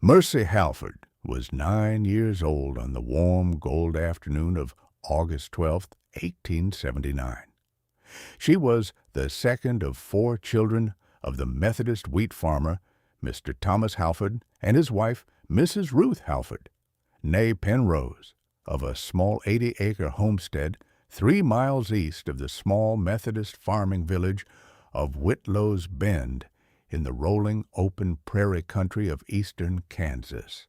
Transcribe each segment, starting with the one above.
Mercy Halford was 9 years old on the warm, gold afternoon of August 12th, 1879. She was the second of 4 children of the Methodist wheat farmer, Mr. Tomas Halford, and his wife, Mrs. Ruth Halford, née Penrose, of a small 80-acre homestead 3 miles east of the small Methodist farming village of Whitlow's Bend in the rolling, open prairie country of eastern Kansas.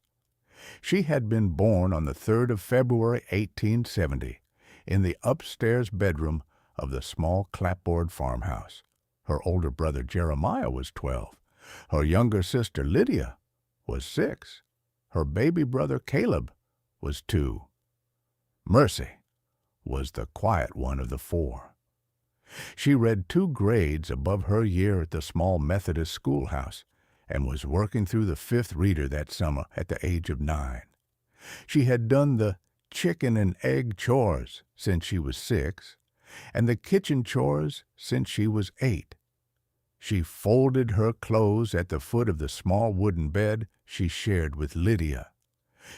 She had been born on the 3rd of February, 1870, in the upstairs bedroom of the small clapboard farmhouse. Her older brother Jeremiah was 12. Her younger sister Lydia was 6. Her baby brother Caleb was 2. Mercy was the quiet one of the 4. She read 2 grades above her year at the small Methodist schoolhouse and was working through the 5th reader that summer at the age of 9. She had done the chicken and egg chores since she was 6 and the kitchen chores since she was 8. She folded her clothes at the foot of the small wooden bed she shared with Lydia.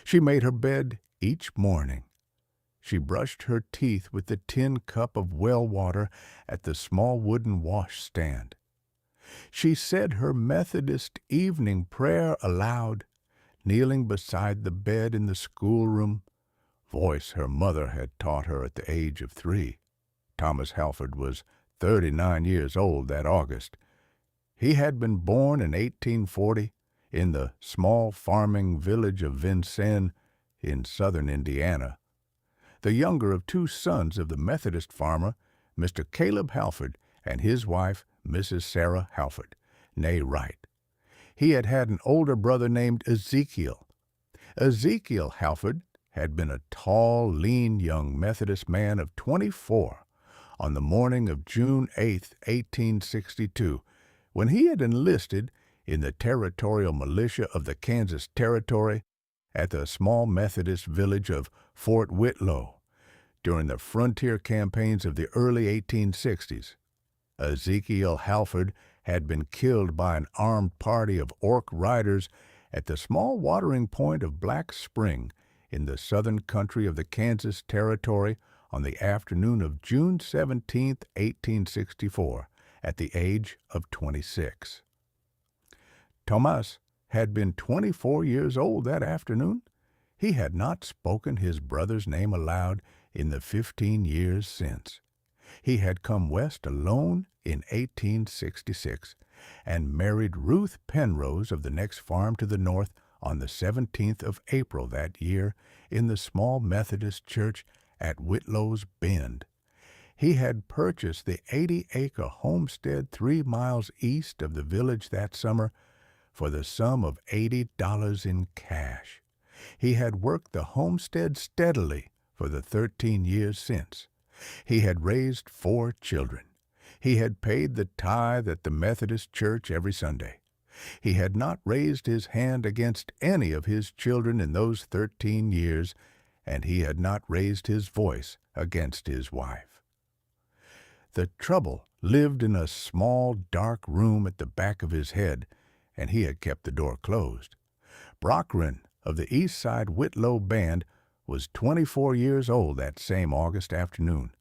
She made her bed each morning. She brushed her teeth with the tin cup of well water at the small wooden washstand. She said her Methodist evening prayer aloud, kneeling beside the bed in the schoolroom, voice her mother had taught her at the age of 3. Tomas Halford was 39 years old that August. He had been born in 1840 in the small farming village of Vincennes in southern Indiana, the younger of 2 sons of the Methodist farmer, Mr. Caleb Halford, and his wife, Mrs. Sarah Halford, née Wright. He had had an older brother named Ezekiel. Ezekiel Halford had been a tall, lean young Methodist man of 24 on the morning of June 8, 1862, when he had enlisted in the territorial militia of the Kansas Territory at the small Methodist village of Fort Whitlow during the frontier campaigns of the early 1860s. Ezekiel Halford had been killed by an armed party of Orc riders at the small watering point of Black Spring in the southern country of the Kansas Territory on the afternoon of June 17, 1864, at the age of 26. Tomas had been 24 years old that afternoon. He had not spoken his brother's name aloud in the 15 years since. He had come west alone in 1866 and married Ruth Penrose of the next farm to the north on the 17th of April that year in the small Methodist church at Whitlow's Bend. He had purchased the 80-acre homestead 3 miles east of the village that summer for the sum of $80 in cash. He had worked the homestead steadily for the 13 years since. He had raised 4 children. He had paid the tithe at the Methodist church every Sunday. He had not raised his hand against any of his children in those 13 years, and he had not raised his voice against his wife. The trouble lived in a small, dark room at the back of his head, and he had kept the door closed. Brokrin of the Eastside-Whitlow band was 24 years old that same August afternoon.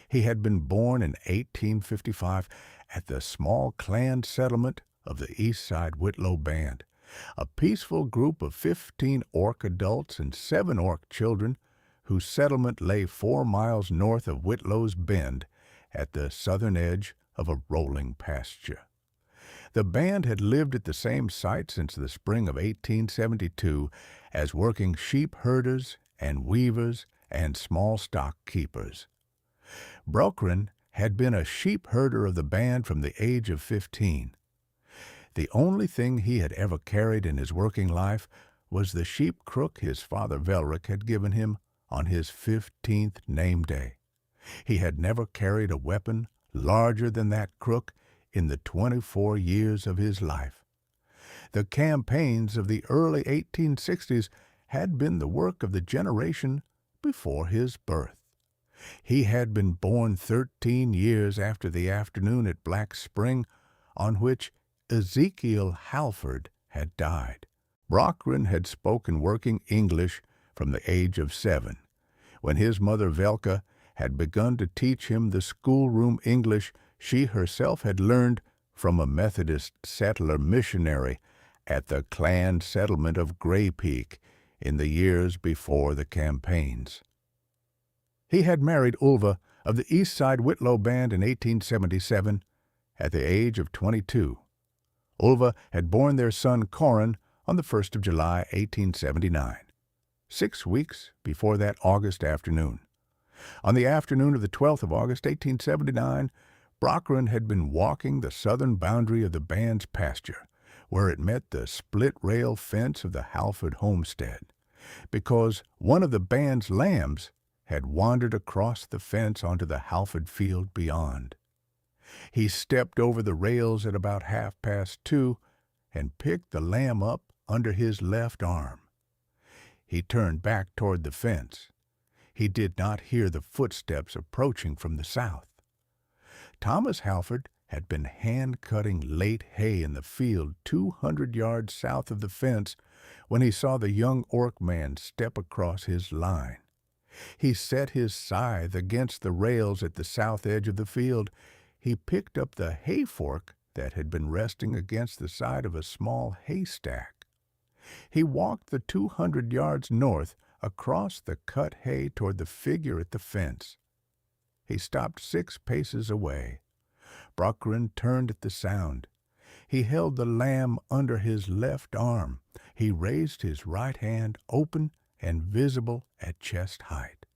He had been born in 1855 at the small clan settlement of the Eastside-Whitlow band, a peaceful group of 15 Orc adults and 7 Orc children whose settlement lay 4 miles north of Whitlow's Bend at the southern edge of a rolling pasture. The band had lived at the same site since the spring of 1872 as working sheep herders and weavers and small stock keepers. Brokrin had been a sheep herder of the band from the age of 15. The only thing he had ever carried in his working life was the sheep crook his father Velric had given him on his 15th name day. He had never carried a weapon larger than that crook in the 24 years of his life. The campaigns of the early 1860s had been the work of the generation before his birth. He had been born 13 years after the afternoon at Black Spring on which Ezekiel Halford had died. Brokrin had spoken working English from the age of 7, when his mother Velka had begun to teach him the schoolroom English she herself had learned from a Methodist settler missionary at the clan settlement of Grey Peak in the years before the campaigns. He had married Ulva of the Eastside-Whitlow band in 1877 at the age of 22. Ulva had borne their son Corin on the 1st of July, 1879, 6 weeks before that August afternoon. On the afternoon of the 12th of August, 1879, Brokrin had been walking the southern boundary of the band's pasture, where it met the split-rail fence of the Halford homestead, because one of the band's lambs had wandered across the fence onto the Halford field beyond. He stepped over the rails at about 2:30 and picked the lamb up under his left arm. He turned back toward the fence. He did not hear the footsteps approaching from the south. Tomas Halford had been hand-cutting late hay in the field 200 yards south of the fence when he saw the young Orc man step across his line. He set his scythe against the rails at the south edge of the field. He picked up the hayfork that had been resting against the side of a small haystack. He walked the 200 yards north across the cut hay toward the figure at the fence. He stopped 6 paces away. Brokrin turned at the sound. He held the lamb under his left arm. He raised his right hand open and visible at chest height.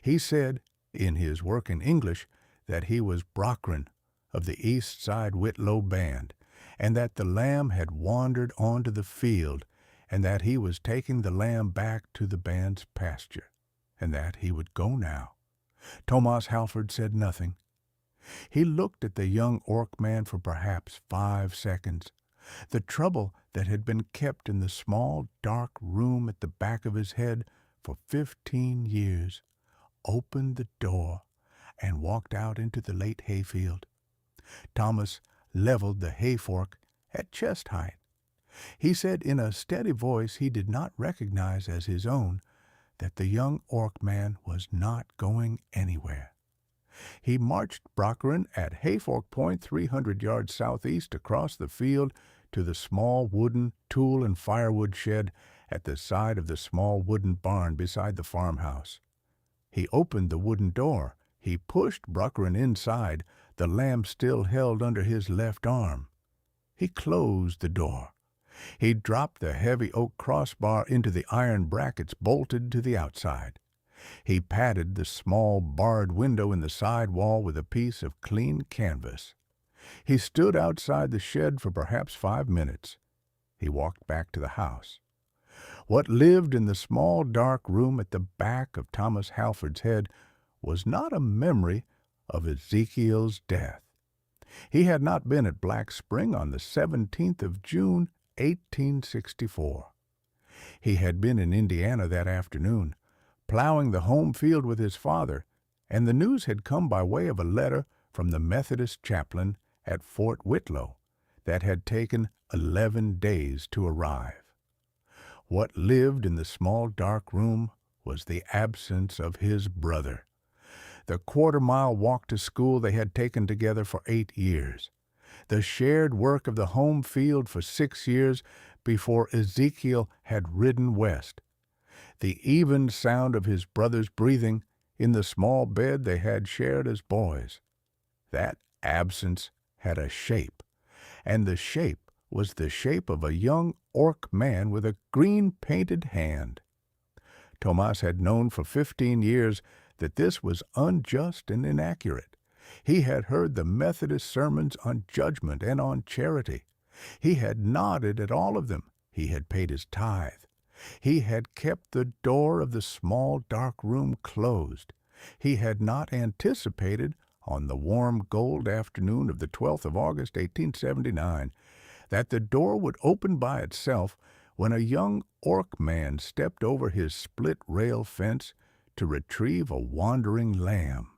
He said, in his working English, that he was Brokrin of the Eastside-Whitlow band, and that the lamb had wandered onto the field, and that he was taking the lamb back to the band's pasture, and that he would go now. Tomas Halford said nothing. He looked at the young Orc man for perhaps 5 seconds. The trouble that had been kept in the small, dark room at the back of his head for 15 years opened the door and walked out into the late hayfield. Tomas leveled the hayfork at chest height. He said in a steady voice he did not recognize as his own that the young Orc man was not going anywhere. He marched Brokrin at hayfork-point 300 yards southeast across the field to the small wooden tool-and-firewood shed at the side of the small wooden barn beside the farmhouse. He opened the wooden door. He pushed Brokrin inside, the lamb still held under his left arm. He closed the door. He dropped the heavy oak crossbar into the iron brackets bolted to the outside. He patted the small barred window in the side wall with a piece of clean canvas. He stood outside the shed for perhaps 5 minutes. He walked back to the house. What lived in the small dark room at the back of Tomas Halford's head was not a memory of Ezekiel's death. He had not been at Black Spring on the 17th of June, 1864. He had been in Indiana that afternoon, plowing the home field with his father, and the news had come by way of a letter from the Methodist chaplain at Fort Whitlow that had taken 11 days to arrive. What lived in the small dark room was the absence of his brother. The quarter-mile walk to school they had taken together for 8 years. The shared work of the home field for 6 years before Ezekiel had ridden west. The even sound of his brother's breathing in the small bed they had shared as boys. That absence had a shape, and the shape was the shape of a young Orc man with a green-painted hand. Tomas had known for 15 years that this was unjust and inaccurate. He had heard the Methodist sermons on judgment and on charity. He had nodded at all of them. He had paid his tithe. He had kept the door of the small dark room closed. He had not anticipated, on the warm gold afternoon of the 12th of August, 1879, that the door would open by itself when a young Orc man stepped over his split-rail fence to retrieve a wandering lamb.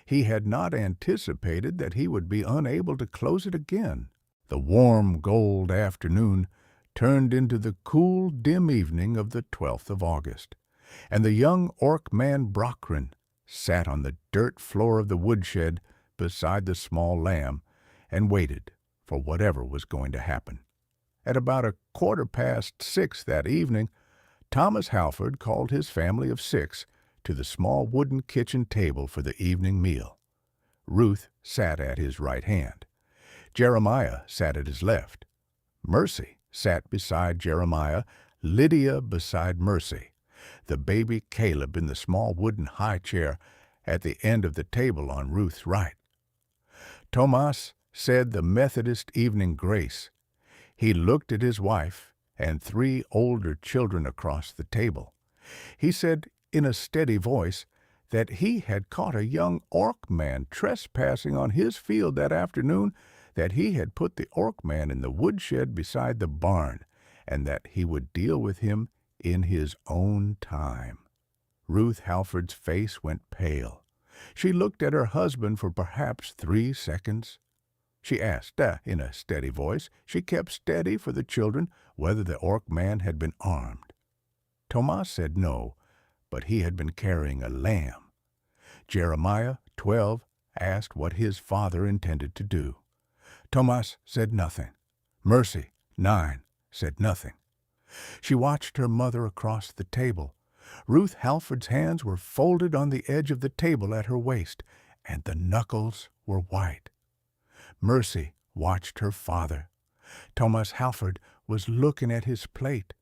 He had not anticipated that he would be unable to close it again. The warm gold afternoon turned into the cool, dim evening of the 12th of August, and the young orc man Brokrin sat on the dirt floor of the woodshed beside the small lamb and waited for whatever was going to happen. At about 6:15 that evening, Tomas Halford called his family of 6 to the small wooden kitchen table for the evening meal. Ruth sat at his right hand. Jeremiah sat at his left. Mercy sat beside Jeremiah, Lydia beside Mercy, the baby Caleb in the small wooden high chair at the end of the table on Ruth's right. Tomas said the Methodist evening grace. He looked at his wife and 3 older children across the table. He said in a steady voice that he had caught a young orc man trespassing on his field that afternoon, that he had put the orc man in the woodshed beside the barn, and that he would deal with him in his own time. Ruth Halford's face went pale. She looked at her husband for perhaps 3 seconds. She asked, in a steady voice, she kept steady for the children, whether the orc man had been armed. Tomas said no, but he had been carrying a lamb. Jeremiah, 12, asked what his father intended to do. Tomas said nothing. Mercy, 9, said nothing. She watched her mother across the table. Ruth Halford's hands were folded on the edge of the table at her waist, and the knuckles were white. Mercy watched her father. Tomas Halford was looking at his plate.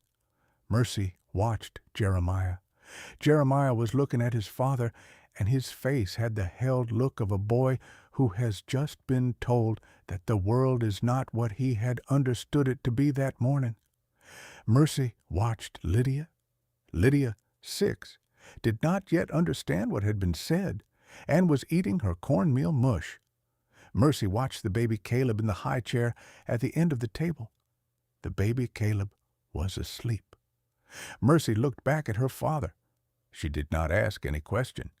Mercy watched Jeremiah. Jeremiah was looking at his father, and his face had the held look of a boy who has just been told that the world is not what he had understood it to be that morning. Mercy watched Lydia. Lydia, 6, did not yet understand what had been said, and was eating her cornmeal mush. Mercy watched the baby Caleb in the high chair at the end of the table. The baby Caleb was asleep. Mercy looked back at her father. She did not ask any question.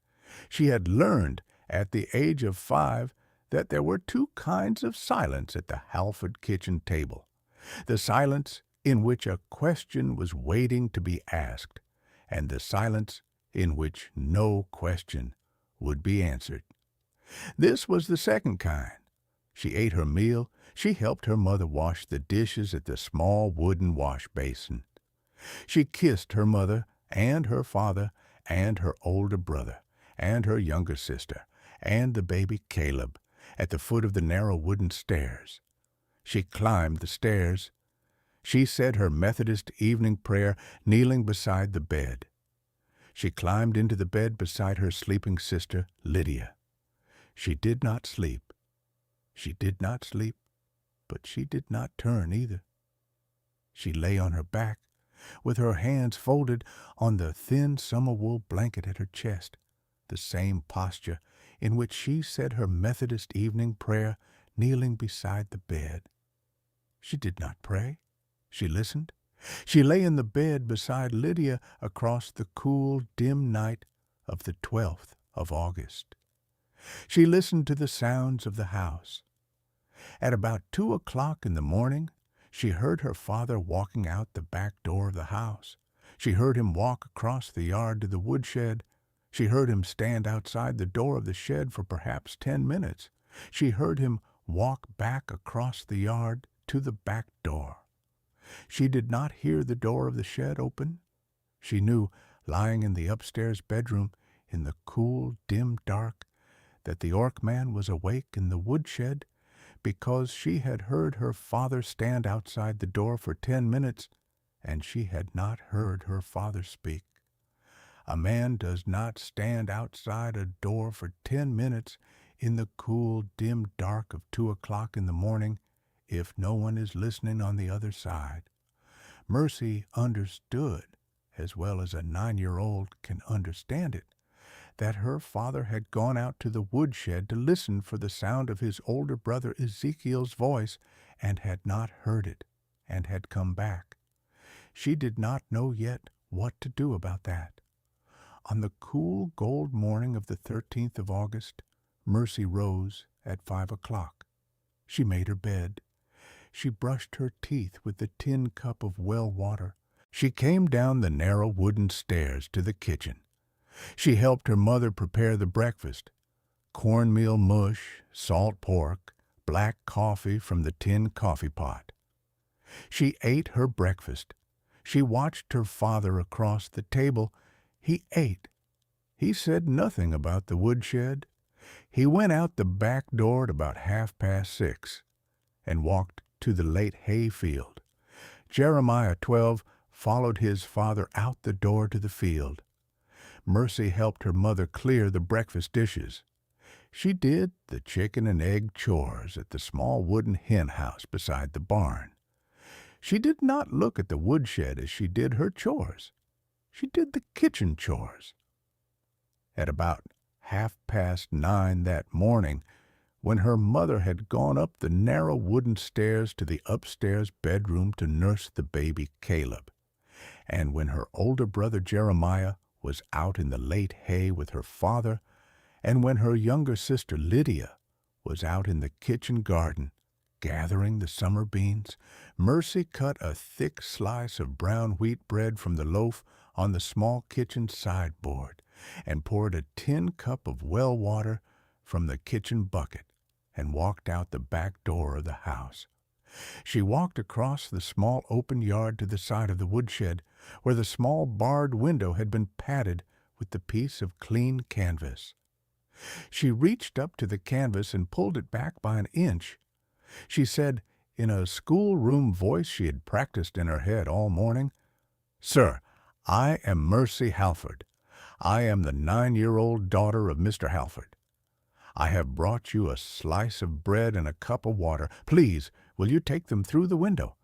She had learned at the age of 5 that there were 2 kinds of silence at the Halford kitchen table. The silence in which a question was waiting to be asked, and the silence in which no question would be answered. This was the second kind. She ate her meal. She helped her mother wash the dishes at the small wooden wash basin. She kissed her mother and her father and her older brother and her younger sister and the baby Caleb at the foot of the narrow wooden stairs. She climbed the stairs. She said her Methodist evening prayer kneeling beside the bed. She climbed into the bed beside her sleeping sister, Lydia. She did not sleep. She did not sleep, but she did not turn either. She lay on her back, with her hands folded on the thin summer wool blanket at her chest, the same posture in which she said her Methodist evening prayer kneeling beside the bed. She did not pray. She listened. She lay in the bed beside Lydia across the cool, dim night of the 12th of August. She listened to the sounds of the house. At about 2 o'clock in the morning, she heard her father walking out the back door of the house. She heard him walk across the yard to the woodshed. She heard him stand outside the door of the shed for perhaps 10 minutes. She heard him walk back across the yard to the back door. She did not hear the door of the shed open. She knew, lying in the upstairs bedroom in the cool, dim dark, that the orc man was awake in the woodshed, because she had heard her father stand outside the door for 10 minutes, and she had not heard her father speak. A man does not stand outside a door for 10 minutes in the cool, dim dark of 2 o'clock in the morning if no one is listening on the other side. Mercy understood, as well as a 9-year-old can understand it, that her father had gone out to the woodshed to listen for the sound of his older brother Ezekiel's voice, and had not heard it, and had come back. She did not know yet what to do about that. On the cool gold morning of the 13th of August, Mercy rose at 5 o'clock. She made her bed. She brushed her teeth with the tin cup of well water. She came down the narrow wooden stairs to the kitchen. She helped her mother prepare the breakfast: cornmeal mush, salt pork, black coffee from the tin coffee pot. She ate her breakfast. She watched her father across the table. He ate. He said nothing about the woodshed. He went out the back door at about 6:30 and walked to the late hay field. Jeremiah 12 followed his father out the door to the field. Mercy helped her mother clear the breakfast dishes. She did the chicken and egg chores at the small wooden hen house beside the barn. She did not look at the woodshed as she did her chores. She did the kitchen chores. At about 9:30 that morning, when her mother had gone up the narrow wooden stairs to the upstairs bedroom to nurse the baby Caleb, and when her older brother Jeremiah was out in the late hay with her father, and when her younger sister Lydia was out in the kitchen garden gathering the summer beans, Mercy cut a thick slice of brown wheat bread from the loaf on the small kitchen sideboard and poured a tin cup of well water from the kitchen bucket and walked out the back door of the house. She walked across the small open yard to the side of the woodshed, where the small barred window had been padded with the piece of clean canvas. She reached up to the canvas and pulled it back by an inch. She said, in a schoolroom voice she had practiced in her head all morning, "Sir, I am Mercy Halford. I am the 9-year-old daughter of Mr. Halford. I have brought you a slice of bread and a cup of water. Please, will you take them through the window?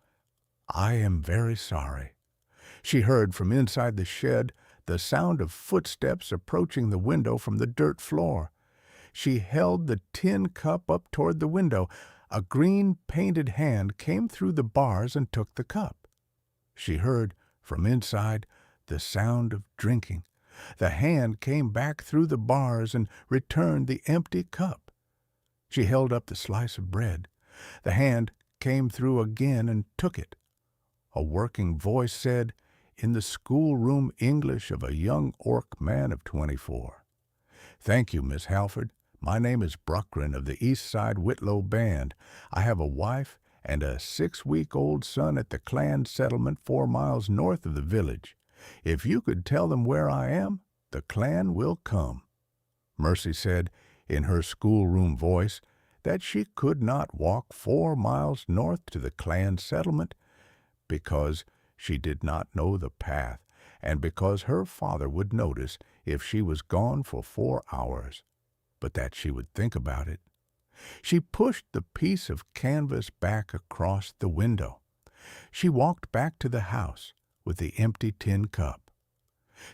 I am very sorry." She heard from inside the shed the sound of footsteps approaching the window from the dirt floor. She held the tin cup up toward the window. A green painted hand came through the bars and took the cup. She heard from inside the sound of drinking. The hand came back through the bars and returned the empty cup. She held up the slice of bread. The hand came through again and took it. A working voice said, in the schoolroom English of a young Orc man of 24, "Thank you, Miss Halford. My name is Brokrin of the Eastside-Whitlow band. I have a wife and a 6-week-old son at the clan settlement 4 miles north of the village. If you could tell them where I am, the clan will come." Mercy said, in her schoolroom voice, that she could not walk 4 miles north to the clan settlement because she did not know the path, and because her father would notice if she was gone for 4 hours, but that she would think about it. She pushed the piece of canvas back across the window. She walked back to the house with the empty tin cup.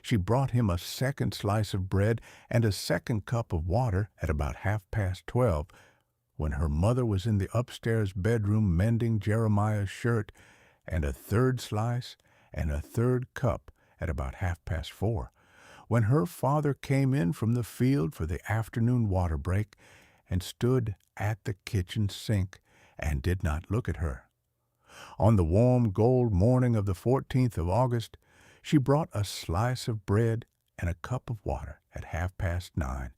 She brought him a second slice of bread and a second cup of water at about 12:30, when her mother was in the upstairs bedroom mending Jeremiah's shirt, and a third slice and a third cup at about 4:30, when her father came in from the field for the afternoon water break and stood at the kitchen sink and did not look at her. On the warm gold morning of the 14th of August, she brought a slice of bread and a cup of water at 9:30,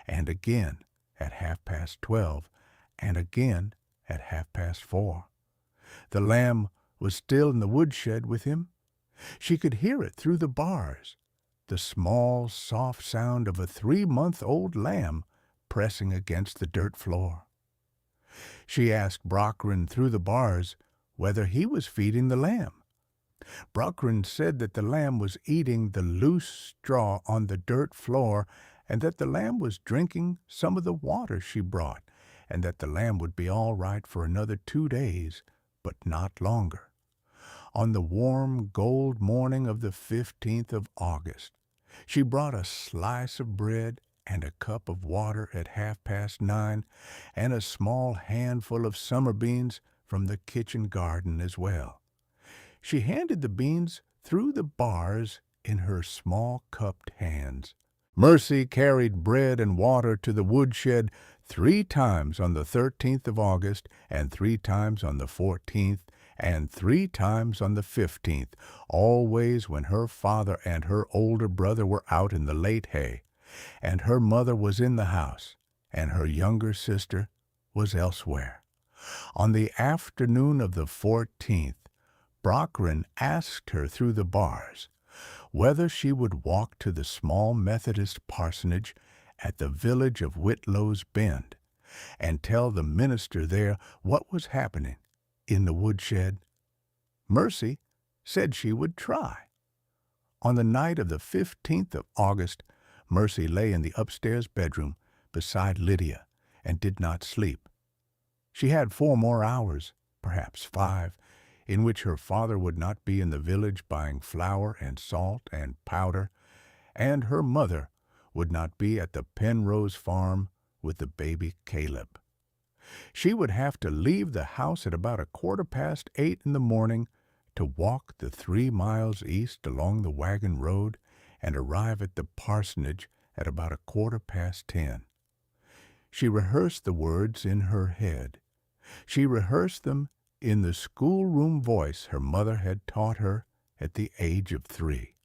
and again at 12:30, and again at 4:30. The lamb was still in the woodshed with him. She could hear it through the bars, the small, soft sound of a 3-month-old lamb pressing against the dirt floor. She asked Brokrin through the bars whether he was feeding the lamb. Brokrin said that the lamb was eating the loose straw on the dirt floor, and that the lamb was drinking some of the water she brought, and that the lamb would be all right for another 2 days, but not longer. On the warm gold morning of the 15th of August, she brought a slice of bread and a cup of water at 9:30, and a small handful of summer beans from the kitchen garden as well. She handed the beans through the bars in her small cupped hands. Mercy carried bread and water to the woodshed 3 times on the 13th of August, and 3 times on the 14th, and 3 times on the 15th, always when her father and her older brother were out in the late hay, and her mother was in the house, and her younger sister was elsewhere. On the afternoon of the 14th, Brokrin asked her through the bars whether she would walk to the small Methodist parsonage at the village of Whitlow's Bend and tell the minister there what was happening in the woodshed. Mercy said she would try. On the night of the 15th of August, Mercy lay in the upstairs bedroom beside Lydia and did not sleep. She had 4 more hours, perhaps 5, in which her father would not be in the village buying flour and salt and powder, and her mother would not be at the Penrose farm with the baby Caleb. She would have to leave the house at about 8:15 in the morning to walk the 3 miles east along the wagon road and arrive at the parsonage at about 10:15. She rehearsed the words in her head. She rehearsed them in the schoolroom voice her mother had taught her at the age of 3.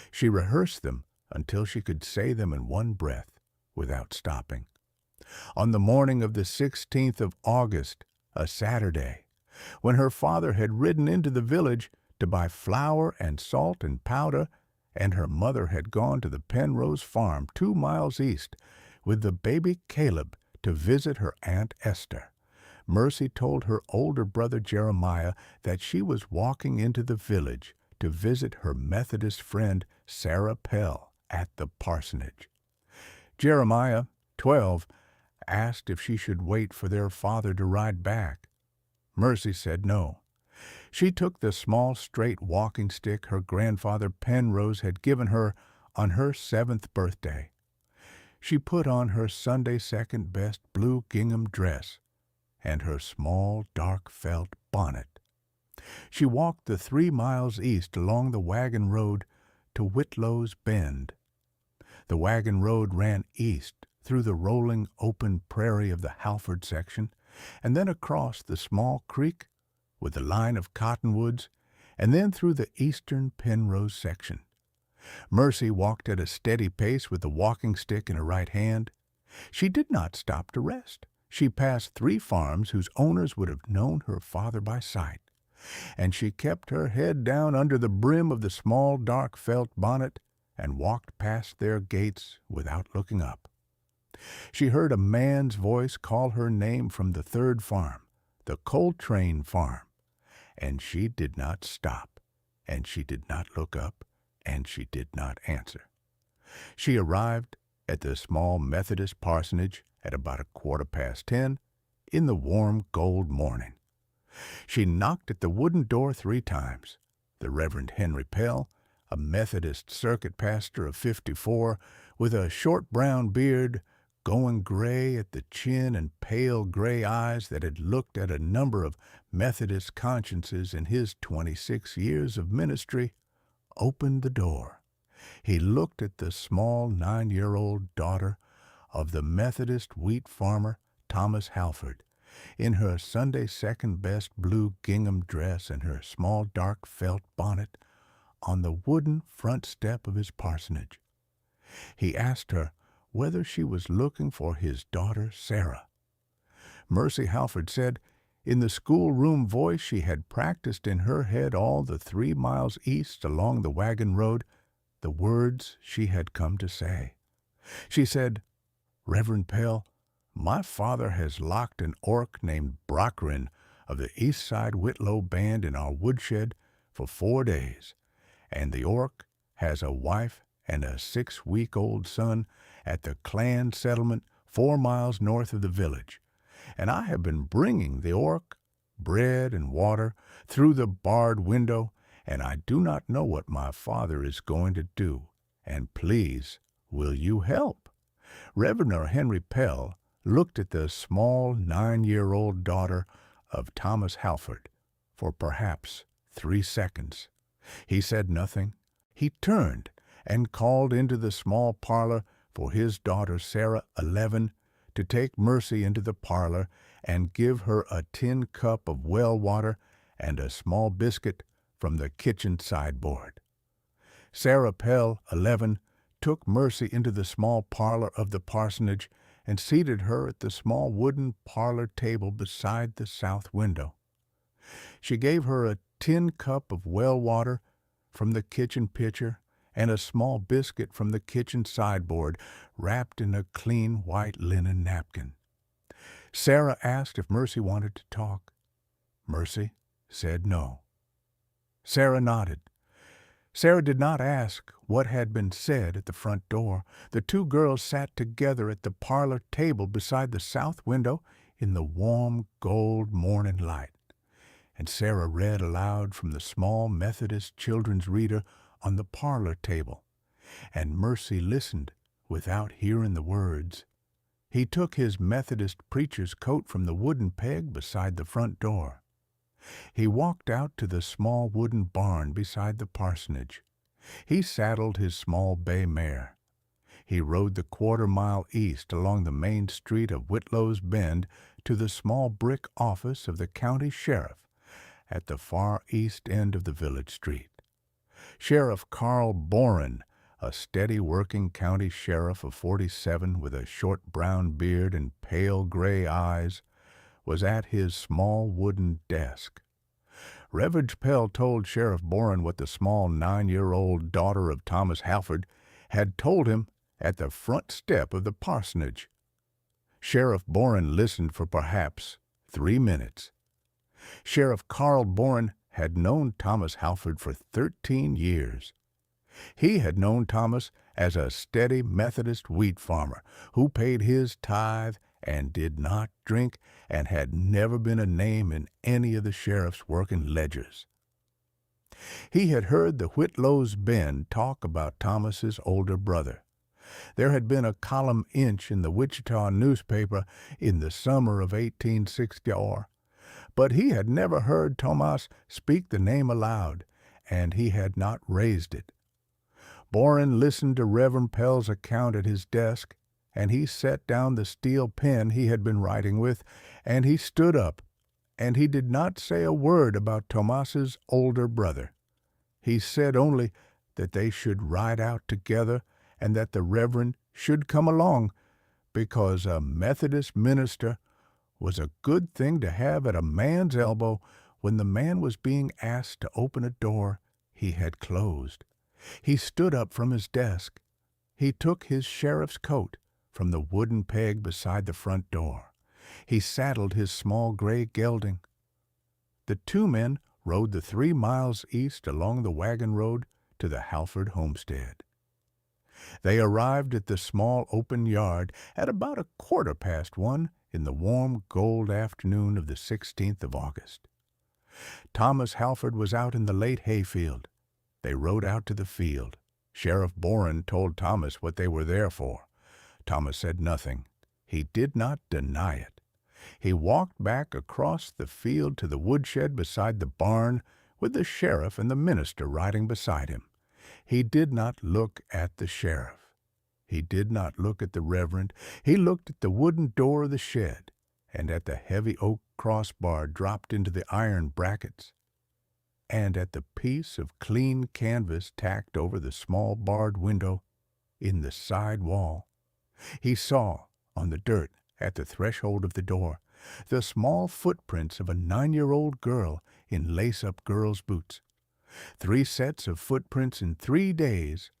She rehearsed them until she could say them in one breath without stopping. On the morning of the 16th of August, a Saturday, when her father had ridden into the village to buy flour and salt and powder, and her mother had gone to the Penrose farm 2 miles east with the baby Caleb to visit her Aunt Esther, Mercy told her older brother Jeremiah that she was walking into the village to visit her Methodist friend Sarah Pell at the parsonage. Jeremiah, 12, asked if she should wait for their father to ride back. Mercy said no. She took the small straight walking stick her grandfather Penrose had given her on her 7th birthday. She put on her Sunday second best blue gingham dress and her small dark felt bonnet. She walked the 3 miles east along the wagon road to Whitlow's Bend. The wagon road ran east through the rolling open prairie of the Halford section, and then across the small creek with the line of cottonwoods, and then through the eastern Penrose section. Mercy walked at a steady pace with the walking stick in her right hand. She did not stop to rest. She passed 3 farms whose owners would have known her father by sight, and she kept her head down under the brim of the small dark felt bonnet and walked past their gates without looking up. She heard a man's voice call her name from the 3rd farm, the Coltrane farm, and she did not stop, and she did not look up, and she did not answer. She arrived at the small Methodist parsonage at about 10:15 in the warm gold morning. She knocked at the wooden door 3 times. The Reverend Pell, a Methodist circuit pastor of 54, with a short brown beard, going gray at the chin and pale gray eyes that had looked at a number of Methodist consciences in his 26 years of ministry, opened the door. He looked at the small 9-year-old daughter of the Methodist wheat farmer Tomas Halford, in her Sunday second best blue gingham dress and her small dark felt bonnet, on the wooden front step of his parsonage. He asked her whether she was looking for his daughter Sarah. Mercy Halford said, in the schoolroom voice she had practiced in her head all the 3 miles east along the wagon road, the words she had come to say. She said, Reverend Pell, my father has locked an orc named Brokrin of the Eastside-Whitlow band in our woodshed for 4 days, and the orc has a wife and a 6-week-old son at the clan settlement 4 miles north of the village, and I have been bringing the orc bread and water through the barred window, and I do not know what my father is going to do, and please, will you help? Reverend Pell looked at the small 9-year-old daughter of Tomas Halford for perhaps 3 seconds. He said nothing. He turned and called into the small parlor for his daughter Sarah, 11, to take Mercy into the parlor and give her a tin cup of well water and a small biscuit from the kitchen sideboard. Sarah Pell, 11, took Mercy into the small parlor of the parsonage and seated her at the small wooden parlor table beside the south window. She gave her a tin cup of well water from the kitchen pitcher and a small biscuit from the kitchen sideboard, wrapped in a clean white linen napkin. Sarah asked if Mercy wanted to talk. Mercy said no. Sarah nodded. Sarah did not ask what had been said at the front door. The two girls sat together at the parlor table beside the south window in the warm gold morning light, and Sarah read aloud from the small Methodist children's reader on the parlor table, and Mercy listened without hearing the words. He took his Methodist preacher's coat from the wooden peg beside the front door. He walked out to the small wooden barn beside the parsonage. He saddled his small bay mare. He rode the quarter-mile east along the main street of Whitlow's Bend to the small brick office of the county sheriff at the far east end of the village street. Sheriff Carl Brokrin, a steady working county sheriff of 47 with a short brown beard and pale gray eyes, was at his small wooden desk. Reverend Pell told Sheriff Brokrin what the small 9-year-old daughter of Tomas Halford had told him at the front step of the parsonage. Sheriff Brokrin listened for perhaps 3 minutes. Sheriff Carl Brokrin had known Tomas Halford for 13 years. He had known Tomas as a steady Methodist wheat farmer who paid his tithe and did not drink and had never been a name in any of the sheriff's working ledgers. He had heard the Whitlow's Bend talk about Thomas's older brother. There had been a column inch in the Wichita newspaper in the summer of 1864, but he had never heard Tomas speak the name aloud, and he had not raised it. Brokrin listened to Reverend Pell's account at his desk, and he set down the steel pen he had been writing with, and he stood up, and he did not say a word about Tomas's older brother. He said only that they should ride out together and that the Reverend should come along, because a Methodist minister was a good thing to have at a man's elbow when the man was being asked to open a door he had closed. He stood up from his desk. He took his sheriff's coat from the wooden peg beside the front door. He saddled his small gray gelding. The two men rode the 3 miles east along the wagon road to the Halford homestead. They arrived at the small open yard at about 1:15 in the warm gold afternoon of the 16th of August. Tomas Halford was out in the late hayfield. They rode out to the field. Sheriff Brokrin told Tomas what they were there for. Tomas said nothing. He did not deny it. He walked back across the field to the woodshed beside the barn with the sheriff and the minister riding beside him. He did not look at the sheriff. He did not look at the reverend. He looked at the wooden door of the shed and at the heavy oak crossbar dropped into the iron brackets, and at the piece of clean canvas tacked over the small barred window in the side wall. He saw, on the dirt at the threshold of the door, the small footprints of a 9-year-old girl in lace-up girl's boots. 3 sets of footprints in 3 days,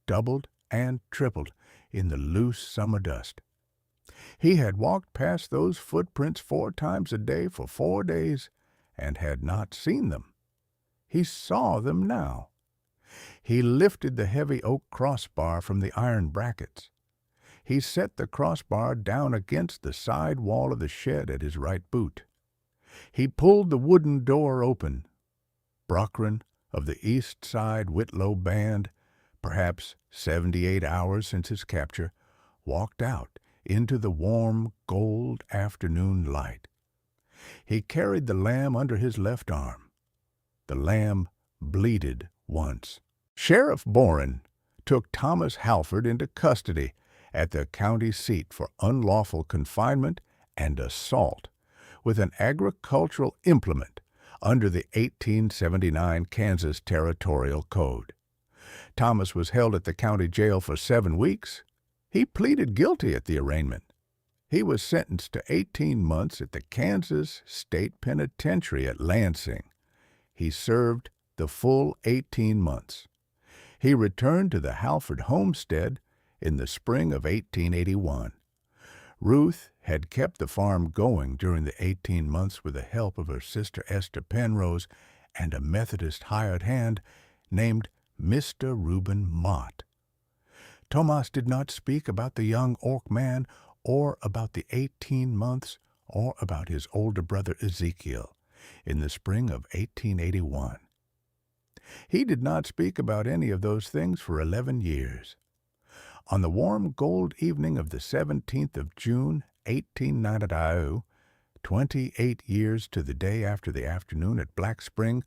doubled and tripled in the loose summer dust. He had walked past those footprints 4 times a day for 4 days and had not seen them. He saw them now. He lifted the heavy oak crossbar from the iron brackets. He set the crossbar down against the side wall of the shed at his right boot. He pulled the wooden door open. Brokrin of the Eastside-Whitlow band, perhaps 78 hours since his capture, walked out into the warm gold afternoon light. He carried the lamb under his left arm. The lamb bleated once. Sheriff Brokrin took Tomas Halford into custody at the county seat for unlawful confinement and assault with an agricultural implement under the 1879 Kansas Territorial Code. Tomas was held at the county jail for 7 weeks. He pleaded guilty at the arraignment. He was sentenced to 18 months at the Kansas State Penitentiary at Lansing. He served the full 18 months. He returned to the Halford homestead in the spring of 1881. Ruth had kept the farm going during the 18 months with the help of her sister Esther Penrose and a Methodist hired hand named Mr. Reuben Mott. Tomas did not speak about the young Ork man or about the 18 months or about his older brother Ezekiel in the spring of 1881. He did not speak about any of those things for 11 years. On the warm gold evening of the 17th of June, 1892, 28 years to the day after the afternoon at Black Spring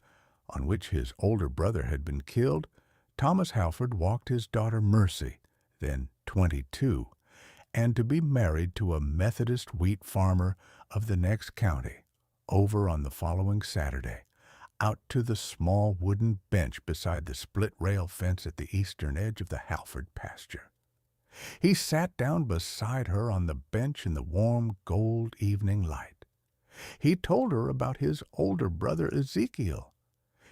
on which his older brother had been killed, Tomas Halford walked his daughter Mercy, then 22, and to be married to a Methodist wheat farmer of the next county, over on the following Saturday, out to the small wooden bench beside the split-rail fence at the eastern edge of the Halford pasture. He sat down beside her on the bench in the warm gold evening light. He told her about his older brother Ezekiel.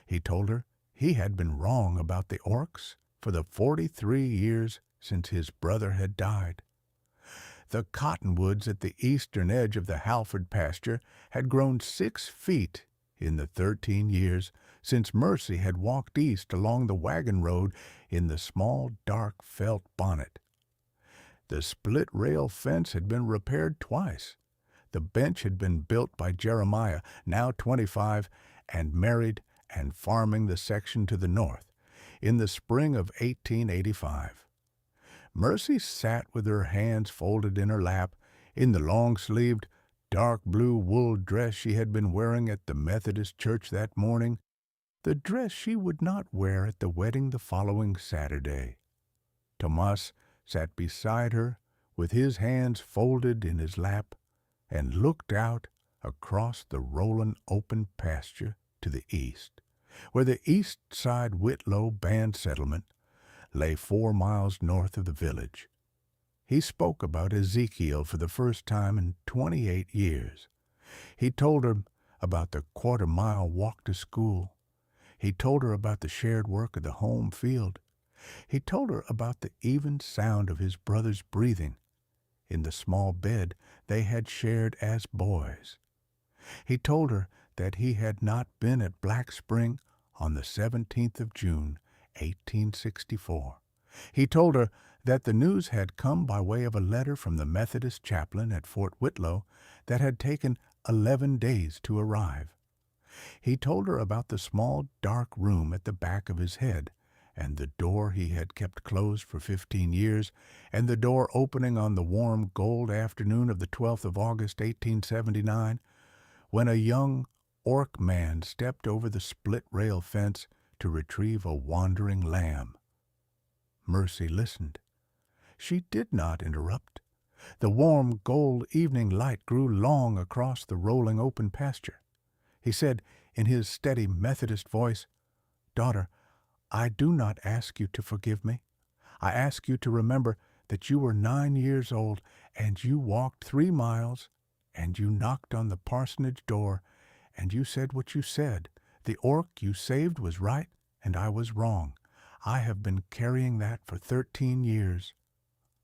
He told her he had been wrong about the Orks for the 43 years since his brother had died. The cottonwoods at the eastern edge of the Halford pasture had grown 6 feet in the 13 years since Mercy had walked east along the wagon road in the small dark felt bonnet. The split-rail fence had been repaired twice. The bench had been built by Jeremiah, now 25, and married and farming the section to the north, in the spring of 1885. Mercy sat with her hands folded in her lap, in the long-sleeved, dark blue wool dress she had been wearing at the Methodist church that morning, the dress she would not wear at the wedding the following Saturday. Tomas sat beside her with his hands folded in his lap and looked out across the rolling open pasture to the east, where the Eastside-Whitlow band settlement lay 4 miles north of the village. He spoke about Ezekiel for the first time in 28 years. He told her about the quarter-mile walk to school. He told her about the shared work of the home field. He told her about the even sound of his brother's breathing in the small bed they had shared as boys. He told her that he had not been at Black Spring on the 17th of June, 1864. He told her that the news had come by way of a letter from the Methodist chaplain at Fort Whitlow that had taken 11 days to arrive. He told her about the small dark room at the back of his head, and the door he had kept closed for 15 years, and the door opening on the warm gold afternoon of the 12th of August, 1879, when a young Ork man stepped over the split-rail fence to retrieve a wandering lamb. Mercy listened. She did not interrupt. The warm gold evening light grew long across the rolling open pasture. He said in his steady Methodist voice, "Daughter, I do not ask you to forgive me. I ask you to remember that you were 9 years old, and you walked 3 miles, and you knocked on the parsonage door, and you said what you said. The Ork you saved was right, and I was wrong. I have been carrying that for 13 years.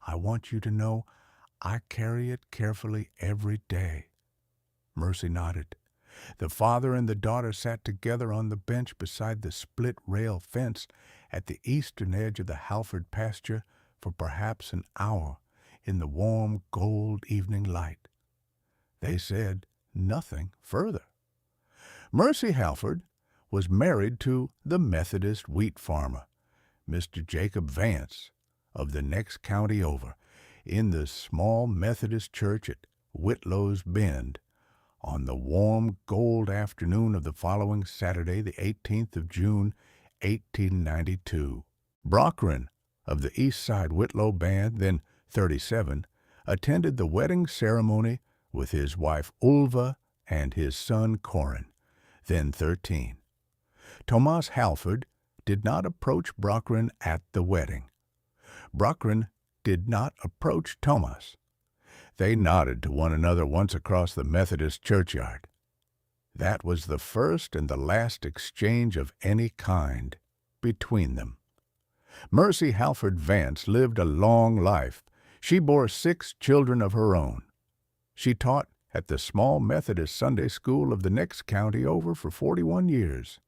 I want you to know I carry it carefully every day." Mercy nodded. The father and the daughter sat together on the bench beside the split-rail fence at the eastern edge of the Halford pasture for perhaps an hour in the warm gold evening light. They said nothing further. Mercy Halford was married to the Methodist wheat farmer, Mr. Jacob Vance, of the next county over, in the small Methodist church at Whitlow's Bend, on the warm gold afternoon of the following Saturday, the 18th of June, 1892. Brokrin of the Eastside-Whitlow band, then 37, attended the wedding ceremony with his wife Ulva and his son Corin, then 13. Tomas Halford did not approach Brokrin at the wedding. Brokrin did not approach Tomas. They nodded to one another once across the Methodist churchyard. That was the first and the last exchange of any kind between them. Mercy Halford Vance lived a long life. She bore 6 children of her own. She taught at the small Methodist Sunday school of the next county over for 41 years.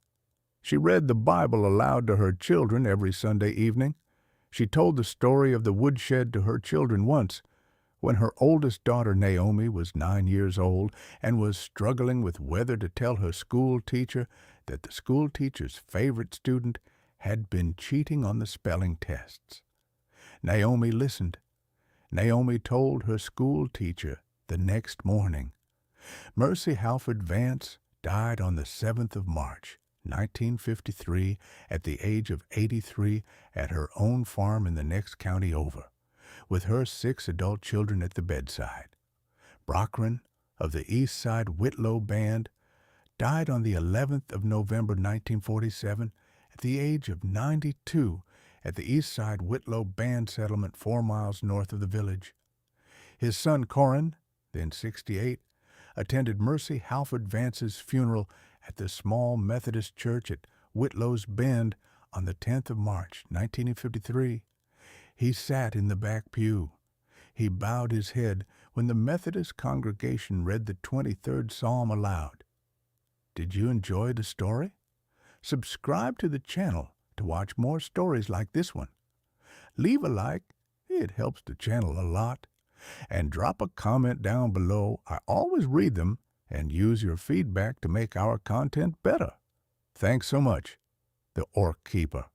She read the Bible aloud to her children every Sunday evening. She told the story of the woodshed to her children once, when her oldest daughter Naomi was 9 years old and was struggling with whether to tell her school teacher that the school teacher's favorite student had been cheating on the spelling tests. Naomi listened. Naomi told her school teacher the next morning. Mercy Halford Vance died on the 7th of March, 1953, at the age of 83 at her own farm in the next county over, with her 6 adult children at the bedside. Brokrin of the Eastside-Whitlow band died on the 11th of November 1947 at the age of 92 at the Eastside-Whitlow band settlement 4 miles north of the village. His son Corin, then 68, attended Mercy Halford Vance's funeral at the small Methodist church at Whitlow's Bend on the 10th of March, 1953. He sat in the back pew. He bowed his head when the Methodist congregation read the 23rd Psalm aloud. Did you enjoy the story? Subscribe to the channel to watch more stories like this one. Leave a like, it helps the channel a lot. And drop a comment down below. I always read them and use your feedback to make our content better. Thanks so much. The Orc Keeper.